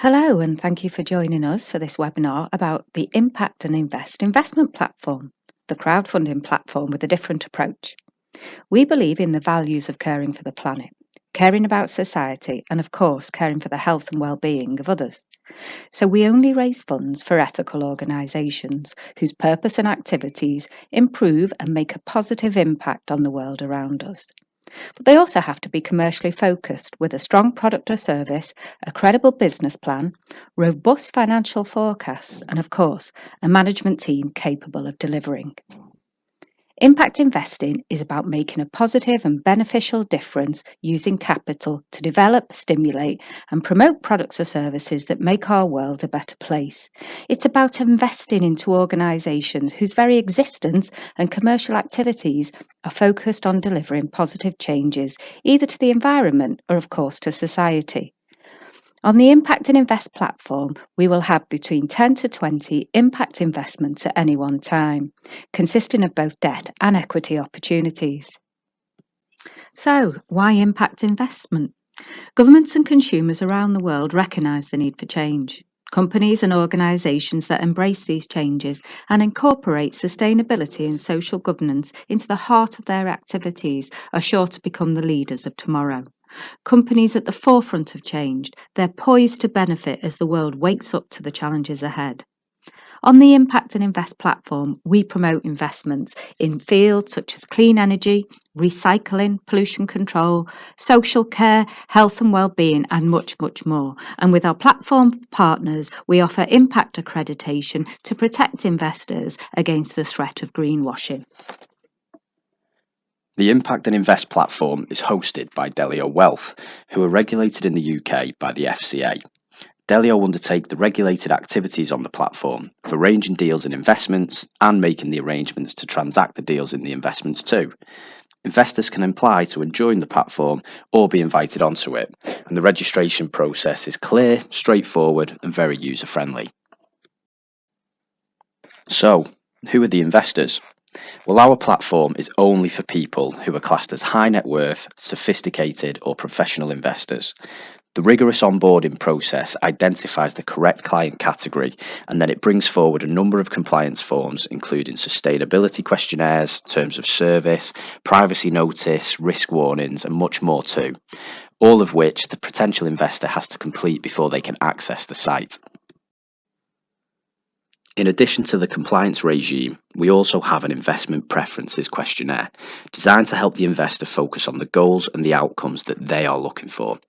Hello, and thank you for joining us for this webinar about the Impact and Invest investment platform, the crowdfunding platform with a different approach. We believe in the values of caring for the planet, caring about society, and of course, caring for the health and well-being of others. So we only raise funds for ethical organisations whose purpose and activities improve and make a positive impact on the world around us. But they also have to be commercially focused with a strong product or service, a credible business plan, robust financial forecasts, and of course, a management team capable of delivering. Impact investing is about making a positive and beneficial difference using capital to develop, stimulate, and promote products or services that make our world a better place. It's about investing into organisations whose very existence and commercial activities are focused on delivering positive changes, either to the environment or, of course, to society. On the Impact and Invest platform, we will have between 10 to 20 impact investments at any one time, consisting of both debt and equity opportunities. So, why impact investment? Governments and consumers around the world recognise the need for change. Companies and organisations that embrace these changes and incorporate sustainability and social governance into the heart of their activities are sure to become the leaders of tomorrow. Companies at the forefront of change, they're poised to benefit as the world wakes up to the challenges ahead. On the Impact and Invest platform, we promote investments in fields such as clean energy, recycling, pollution control, social care, health and well-being, and much, much more. And with our platform partners, we offer impact accreditation to protect investors against the threat of greenwashing. The Impact and Invest platform is hosted by Delio Wealth, who are regulated in the UK by the FCA. Delio undertake the regulated activities on the platform of arranging deals in investments and making the arrangements to transact the deals in the investments too. Investors can apply to join the platform or be invited onto it, and the registration process is clear, straightforward, and very user-friendly. So, who are the investors? Well, our platform is only for people who are classed as high net worth, sophisticated, or professional investors. The rigorous onboarding process identifies the correct client category, and then it brings forward a number of compliance forms, including sustainability questionnaires, terms of service, privacy notice, risk warnings, and much more too, all of which the potential investor has to complete before they can access the site. In addition to the compliance regime, we also have an investment preferences questionnaire designed to help the investor focus on the goals and the outcomes that they are looking for.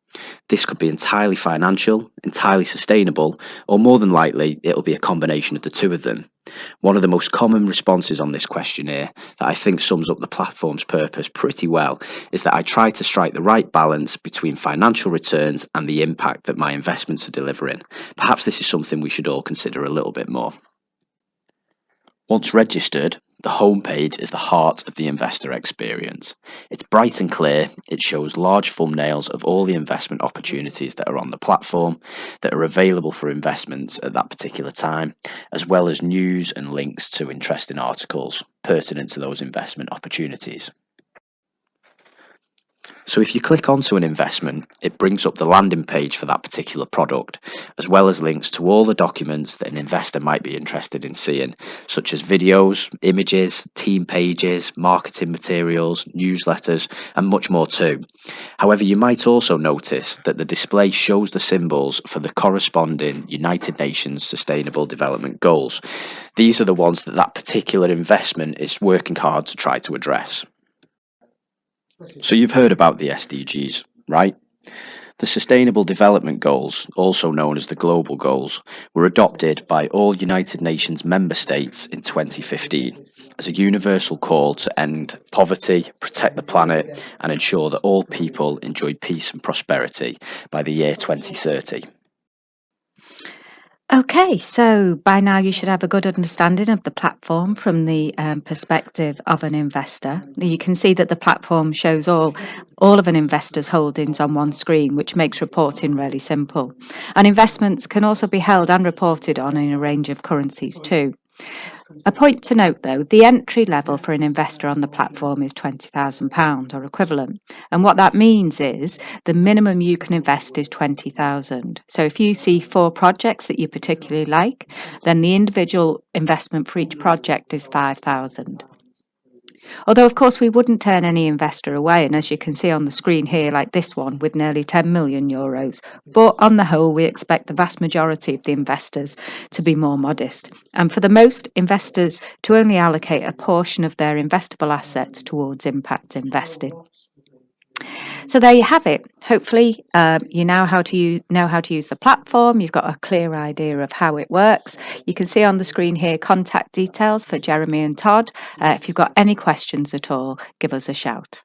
This could be entirely financial, entirely sustainable, or more than likely, it'll be a combination of the two of them. One of the most common responses on this questionnaire that I think sums up the platform's purpose pretty well is that I try to strike the right balance between financial returns and the impact that my investments are delivering. Perhaps this is something we should all consider a little bit more. Once registered, the homepage is the heart of the investor experience. It's bright and clear, it shows large thumbnails of all the investment opportunities that are on the platform, that are available for investments at that particular time, as well as news and links to interesting articles pertinent to those investment opportunities. So if you click onto an investment, it brings up the landing page for that particular product, as well as links to all the documents that an investor might be interested in seeing, such as videos, images, team pages, marketing materials, newsletters, and much more too. However, you might also notice that the display shows the symbols for the corresponding United Nations Sustainable Development Goals. These are the ones that that particular investment is working hard to try to address. So you've heard about the SDGs, right? The Sustainable Development Goals, also known as the Global Goals, were adopted by all United Nations member states in 2015 as a universal call to end poverty, protect the planet, and ensure that all people enjoy peace and prosperity by the year 2030. Okay, so by now you should have a good understanding of the platform from the perspective of an investor. You can see that the platform shows all of an investor's holdings on one screen, which makes reporting really simple. And investments can also be held and reported on in a range of currencies too. A point to note though, the entry level for an investor on the platform is £20,000 or equivalent. And what that means is the minimum you can invest is 20,000. So if you see 4 projects that you particularly like, then the individual investment for each project is 5,000. Although, of course, we wouldn't turn any investor away, and as you can see on the screen here, like this one with nearly 10 million euros. But on the whole, we expect the vast majority of the investors to be more modest, and for the most investors to only allocate a portion of their investable assets towards impact investing. So there you have it. Hopefully, you know how to use the platform. You've got a clear idea of how it works. You can see on the screen here contact details for Jeremy and Todd. If you've got any questions at all, give us a shout.